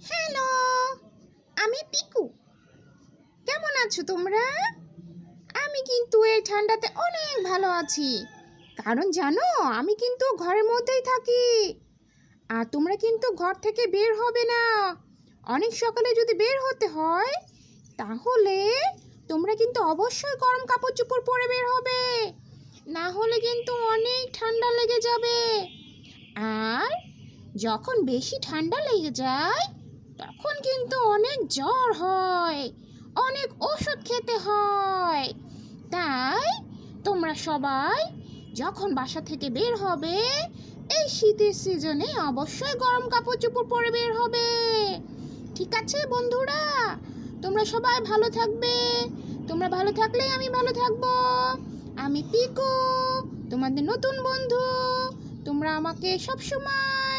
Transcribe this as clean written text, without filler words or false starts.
Hello, আমি পিকু। কেমন আছো তোমরা? আমি কিন্তু এই ঠান্ডাতে অনেক ভালো আছি। কারণ জানো, আমি কিন্তু ঘরের মধ্যেই থাকি। আর তোমরা কিন্তু ঘর থেকে বের হবে না। অনেক সকালে যদি বের হতে হয়, তাহলে তোমরা কিন্তু অবশ্যই গরম কাপড় চোপড় পরে বের হবে। না হলে কিন্তু অনেক ঠান্ডা লেগে যাবে। আর যখন বেশি ঠান্ডা লেগে যায়, তখন কিন্তু অনেক জ্বর হয়, অনেক ওষুধ খেতে হয়। তাই তোমরা সবাই যখন বাসা থেকে বের হবে, এই শীতের সিজনে অবশ্যই গরম কাপড় চোপড় পরে বের হবে। ঠিক আছে বন্ধুরা, তোমরা সবাই ভালো থাকবে। তোমরা ভালো থাকলেই আমি ভালো থাকবো। আমি পিকু, তোমাদের নতুন বন্ধু। তোমরা আমাকে সব সময়